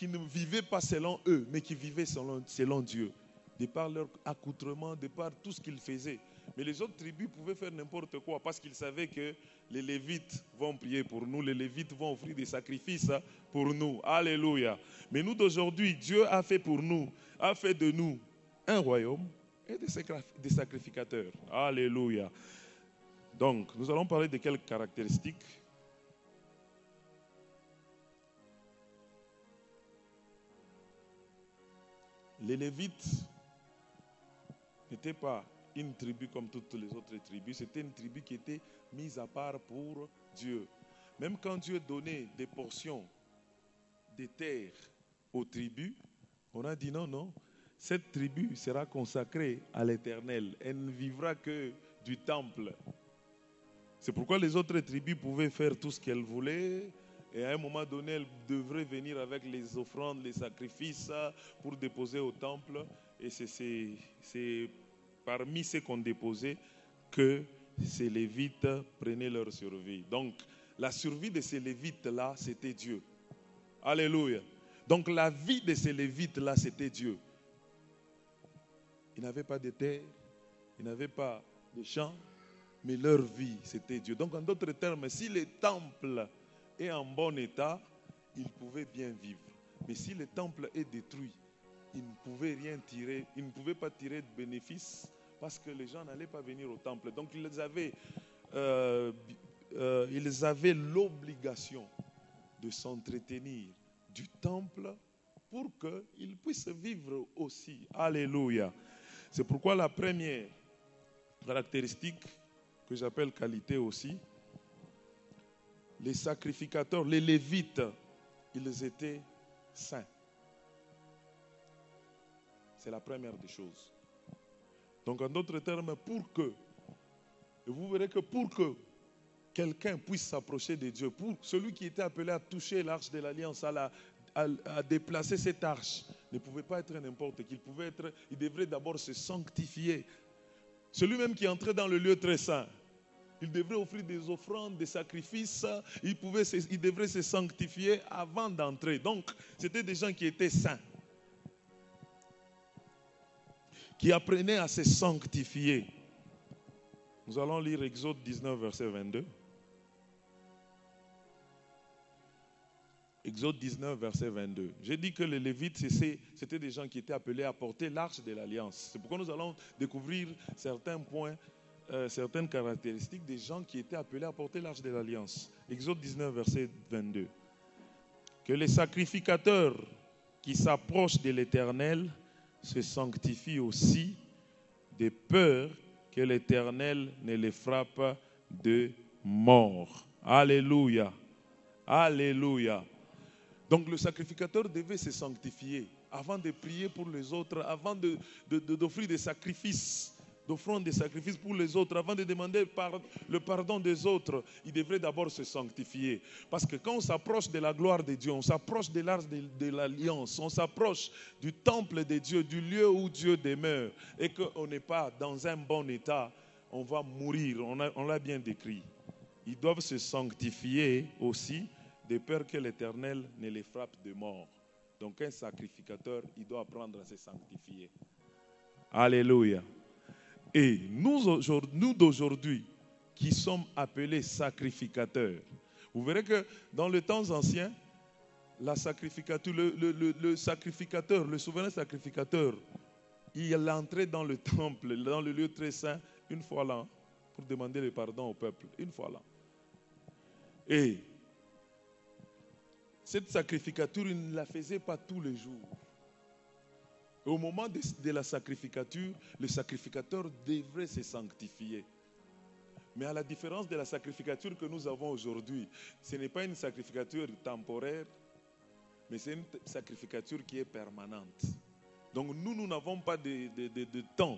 ne vivaient pas selon eux, mais qui vivaient selon Dieu. De par leur accoutrement, de par tout ce qu'ils faisaient. Mais les autres tribus pouvaient faire n'importe quoi parce qu'ils savaient que les Lévites vont prier pour nous, les Lévites vont offrir des sacrifices pour nous. Alléluia. Mais nous d'aujourd'hui, Dieu a fait pour nous, a fait de nous un royaume et des sacrificateurs. Alléluia. Donc, nous allons parler de quelques caractéristiques. Les Lévites n'étaient pas une tribu comme toutes les autres tribus. C'était une tribu qui était mise à part pour Dieu. Même quand Dieu donnait des portions des terres aux tribus, on a dit non, cette tribu sera consacrée à l'Éternel. Elle ne vivra que du temple. C'est pourquoi les autres tribus pouvaient faire tout ce qu'elles voulaient. Et à un moment donné, elles devraient venir avec les offrandes, les sacrifices pour déposer au temple. Et c'est parmi ceux qu'on déposait que ces Lévites prenaient leur survie. Donc, la survie de ces Lévites-là, c'était Dieu. Alléluia. Donc, la vie de ces Lévites-là, c'était Dieu. Ils n'avaient pas de terre, ils n'avaient pas de champs, mais leur vie, c'était Dieu. Donc, en d'autres termes, si le temple est en bon état, ils pouvaient bien vivre. Mais si le temple est détruit, ils ne pouvaient rien tirer, ils ne pouvaient pas tirer de bénéfices parce que les gens n'allaient pas venir au temple. Donc, ils avaient l'obligation de s'entretenir du temple pour qu'ils puissent vivre aussi. Alléluia. C'est pourquoi la première caractéristique que j'appelle qualité aussi, les sacrificateurs, les Lévites, ils étaient saints. C'est la première des choses. Donc en d'autres termes, vous verrez que pour que quelqu'un puisse s'approcher de Dieu, pour celui qui était appelé à toucher l'arche de l'Alliance, à déplacer cette arche, ne pouvait pas être n'importe qui. Il devrait d'abord se sanctifier. Celui-même qui entrait dans le lieu très saint, il devrait offrir des offrandes, des sacrifices, il devrait se sanctifier avant d'entrer. Donc, c'était des gens qui étaient saints, qui apprenaient à se sanctifier. Nous allons lire Exode 19, verset 22. Exode 19, verset 22. J'ai dit que les Lévites, c'était des gens qui étaient appelés à porter l'arche de l'Alliance. C'est pourquoi nous allons découvrir certains points, certaines caractéristiques des gens qui étaient appelés à porter l'arche de l'Alliance. Exode 19, verset 22. Que les sacrificateurs qui s'approchent de l'Éternel se sanctifient aussi, de peur que l'Éternel ne les frappe de mort. Alléluia. Alléluia. Donc le sacrificateur devait se sanctifier avant de prier pour les autres, avant d'offrir des sacrifices, d'offrir des sacrifices pour les autres, avant de demander le pardon des autres. Il devrait d'abord se sanctifier. Parce que quand on s'approche de la gloire de Dieu, on s'approche de l'arche de l'Alliance, on s'approche du temple de Dieu, du lieu où Dieu demeure, et qu'on n'est pas dans un bon état, on va mourir. On l'a bien décrit. Ils doivent se sanctifier aussi, de peur que l'Éternel ne les frappe de mort. Donc un sacrificateur, il doit apprendre à se sanctifier. Alléluia. Et nous d'aujourd'hui, qui sommes appelés sacrificateurs, vous verrez que dans les temps anciens, la sacrificature, le sacrificateur, le souverain sacrificateur, il entrait dans le temple, dans le lieu très saint, une fois l'an, pour demander le pardon au peuple, une fois l'an. Et cette sacrificature, il ne la faisait pas tous les jours. Et au moment de la sacrificature, le sacrificateur devrait se sanctifier. Mais à la différence de la sacrificature que nous avons aujourd'hui, ce n'est pas une sacrificature temporaire, mais c'est une sacrificature qui est permanente. Donc nous n'avons pas de temps,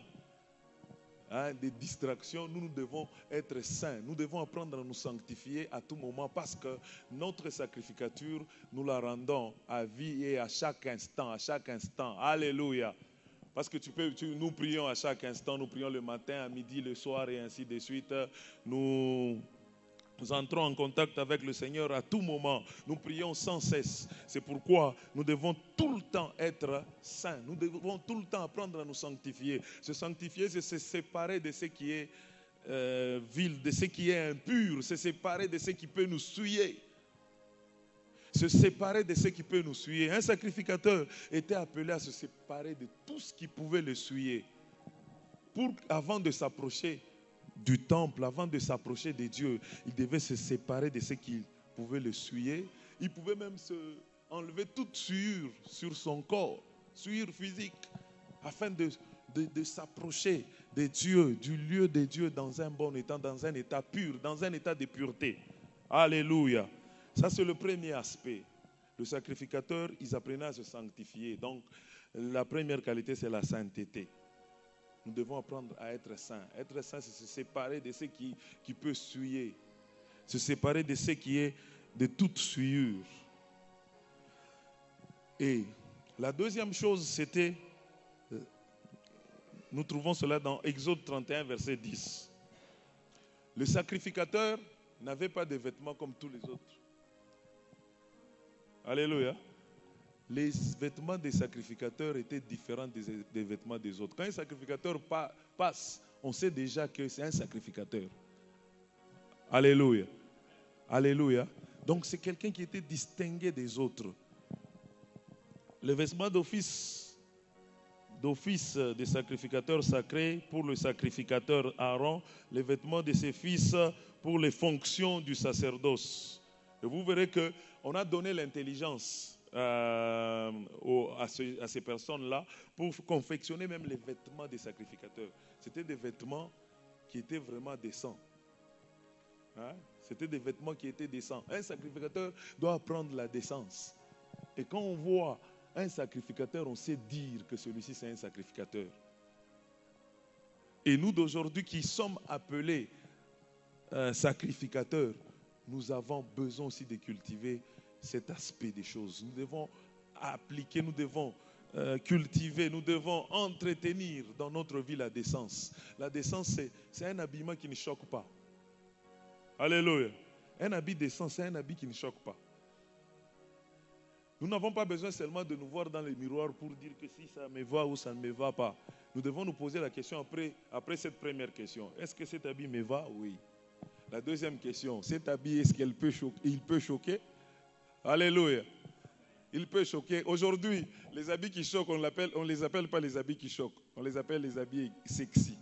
des distractions. Nous devons être saints. Nous devons apprendre à nous sanctifier à tout moment parce que notre sacrificature, nous la rendons à vie et à chaque instant, Alléluia. Parce que nous prions à chaque instant, nous prions le matin, à midi, le soir et ainsi de suite. Nous entrons en contact avec le Seigneur à tout moment. Nous prions sans cesse. C'est pourquoi nous devons tout le temps être saints. Nous devons tout le temps apprendre à nous sanctifier. Se sanctifier, c'est se séparer de ce qui est vil, de ce qui est impur. Se séparer de ce qui peut nous souiller. Se séparer de ce qui peut nous souiller. Un sacrificateur était appelé à se séparer de tout ce qui pouvait le souiller. Avant de s'approcher du temple, avant de s'approcher de Dieu, il devait se séparer de ce qui pouvait le souiller. Il pouvait même enlever toute souillure sur son corps, souillure physique, afin de s'approcher de Dieu, du lieu de Dieu dans un bon état, dans un état pur, dans un état de pureté. Alléluia. Ça, c'est le premier aspect. Le sacrificateur, ils apprenaient à se sanctifier. Donc, la première qualité, c'est la sainteté. Nous devons apprendre à être saints. Être saint, c'est se séparer de ce qui peut souiller. Se séparer de ce qui est de toute souillure. Et la deuxième chose, c'était, nous trouvons cela dans Exode 31, verset 10. Le sacrificateur n'avait pas de vêtements comme tous les autres. Alléluia. Les vêtements des sacrificateurs étaient différents des vêtements des autres. Quand un sacrificateur passe, on sait déjà que c'est un sacrificateur. Alléluia. Alléluia. Donc c'est quelqu'un qui était distingué des autres. Les vêtements d'office des sacrificateurs sacrés pour le sacrificateur Aaron, les vêtements de ses fils pour les fonctions du sacerdoce. Et vous verrez qu'on a donné l'intelligence à ces personnes-là pour confectionner même les vêtements des sacrificateurs. C'était des vêtements qui étaient vraiment décents. Hein? C'était des vêtements qui étaient décents. Un sacrificateur doit apprendre la décence. Et quand on voit un sacrificateur, on sait dire que celui-ci c'est un sacrificateur. Et nous d'aujourd'hui qui sommes appelés sacrificateurs, nous avons besoin aussi de cultiver cet aspect des choses. Nous devons appliquer, nous devons cultiver, nous devons entretenir dans notre vie la décence. La décence, c'est un habillement qui ne choque pas. Alléluia. Un habit décent, c'est un habit qui ne choque pas. Nous n'avons pas besoin seulement de nous voir dans le miroir pour dire que si ça me va ou ça ne me va pas. Nous devons nous poser la question après cette première question. Est-ce que cet habit me va? Oui. La deuxième question, cet habit, est-ce qu'il peut choquer? Alléluia. Il peut choquer. Aujourd'hui, les habits qui choquent, on ne les appelle pas les habits qui choquent. On les appelle les habits sexy.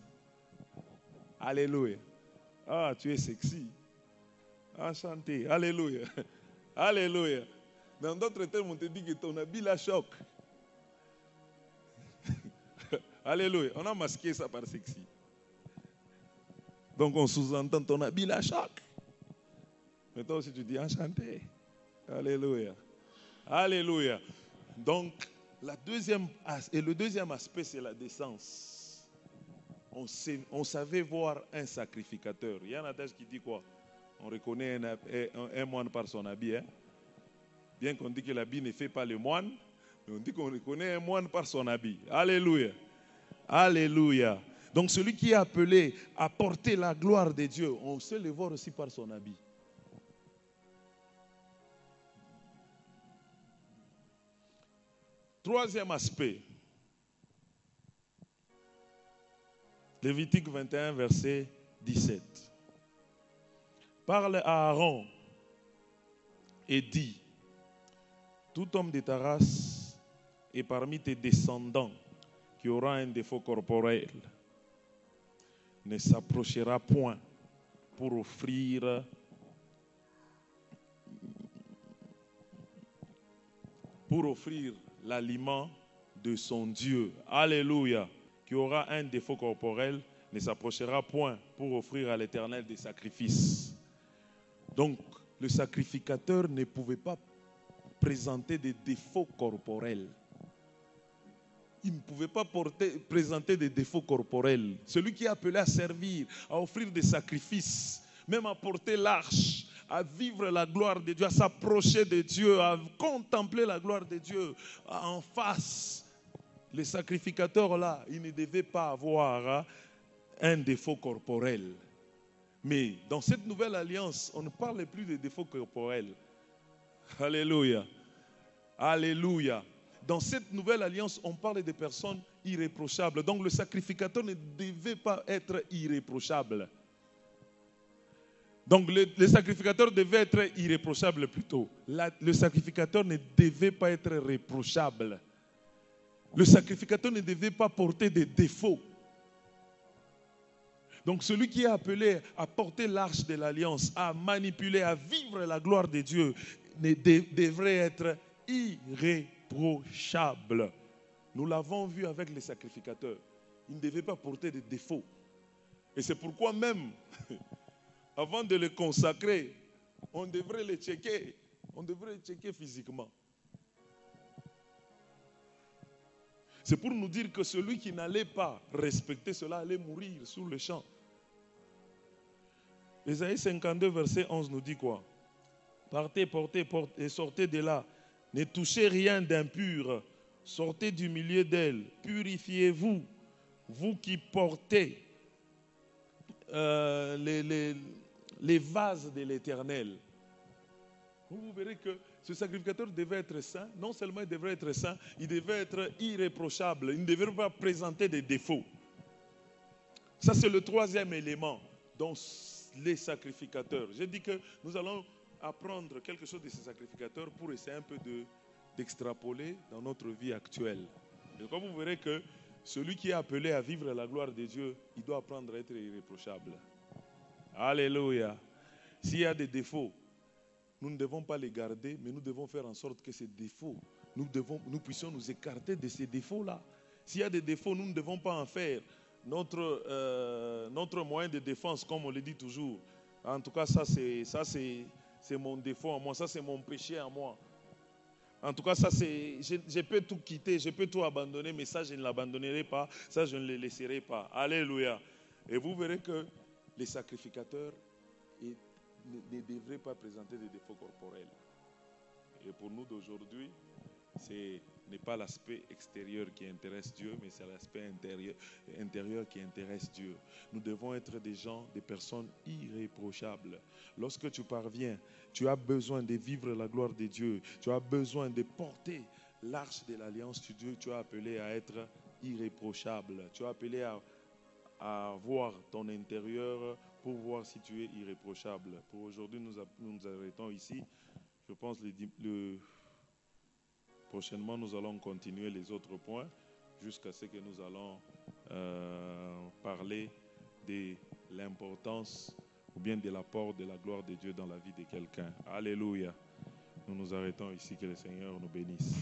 Alléluia. Ah, tu es sexy. Enchanté. Alléluia. Alléluia. Dans d'autres termes, on te dit que ton habit la choque. Alléluia. On a masqué ça par sexy. Donc on sous-entend ton habit la choque. Mais toi aussi tu dis enchanté. Alléluia. Alléluia. Donc le deuxième aspect, c'est la décence. On savait voir un sacrificateur. Il y a un adage qui dit quoi? On reconnaît un moine par son habit. Hein? Bien qu'on dit que l'habit ne fait pas le moine, mais on dit qu'on reconnaît un moine par son habit. Alléluia. Alléluia. Donc celui qui est appelé à porter la gloire de Dieu, on sait le voir aussi par son habit. Troisième aspect. Lévitique 21, verset 17. Parle à Aaron et dis: tout homme de ta race et parmi tes descendants qui aura un défaut corporel ne s'approchera point pour offrir l'aliment de son Dieu. Alléluia. Qui aura un défaut corporel ne s'approchera point pour offrir à l'Éternel des sacrifices. Donc, le sacrificateur ne pouvait pas présenter des défauts corporels. Il ne pouvait pas présenter des défauts corporels. Celui qui est appelé à servir, à offrir des sacrifices, même à porter l'arche, à vivre la gloire de Dieu, à s'approcher de Dieu, à contempler la gloire de Dieu en face. Les sacrificateurs là, ils ne devaient pas avoir un défaut corporel. Mais dans cette nouvelle alliance, on ne parle plus de défauts corporels. Alléluia. Alléluia. Dans cette nouvelle alliance, on parle de personnes irréprochables. Donc le sacrificateur ne devait pas être irréprochable. Donc le sacrificateur devait être irréprochable plutôt. Le sacrificateur ne devait pas être réprochable. Le sacrificateur ne devait pas porter des défauts. Donc celui qui est appelé à porter l'arche de l'alliance, à manipuler, à vivre la gloire de Dieu, devrait être irréprochable. Nous l'avons vu avec les sacrificateurs. Ils ne devaient pas porter de défauts. Et c'est pourquoi même, avant de les consacrer, on devrait les checker. On devrait les checker physiquement. C'est pour nous dire que celui qui n'allait pas respecter cela allait mourir sur le champ. Ésaïe 52, verset 11 nous dit quoi? Partez, portez, portez, et sortez de là. Ne touchez rien d'impur. Sortez du milieu d'elle. Purifiez-vous, vous qui portez les vases de l'Éternel. Vous verrez que ce sacrificateur devait être saint. Non seulement il devait être saint, il devait être irréprochable. Il ne devait pas présenter des défauts. Ça, c'est le troisième élément dont les sacrificateurs. J'ai dit que nous allons apprendre quelque chose de ces sacrificateurs pour essayer un peu d'extrapoler dans notre vie actuelle. Et comme vous verrez que celui qui est appelé à vivre la gloire de Dieu, il doit apprendre à être irréprochable. Alléluia. S'il y a des défauts, nous ne devons pas les garder, mais nous devons faire en sorte que ces défauts, nous puissions nous écarter de ces défauts-là. S'il y a des défauts, nous ne devons pas en faire notre moyen de défense, comme on le dit toujours. En tout cas, ça c'est mon défaut en moi, ça c'est mon péché en moi. En tout cas, je peux tout quitter, je peux tout abandonner, mais ça je ne l'abandonnerai pas, ça je ne le laisserai pas. Alléluia. Et vous verrez que les sacrificateurs ne devraient pas présenter des défauts corporels. Et pour nous d'aujourd'hui, ce n'est pas l'aspect extérieur qui intéresse Dieu, mais c'est l'aspect intérieur qui intéresse Dieu. Nous devons être des personnes irréprochables. Lorsque tu parviens, tu as besoin de vivre la gloire de Dieu. Tu as besoin de porter l'arche de l'alliance de Dieu. Tu es appelé à être irréprochable. Tu es appelé à voir ton intérieur pour voir si tu es irréprochable. Pour aujourd'hui, nous nous arrêtons ici. Je pense prochainement, nous allons continuer les autres points jusqu'à ce que nous allons parler de l'importance ou bien de l'apport de la gloire de Dieu dans la vie de quelqu'un. Alléluia. Nous nous arrêtons ici. Que le Seigneur nous bénisse.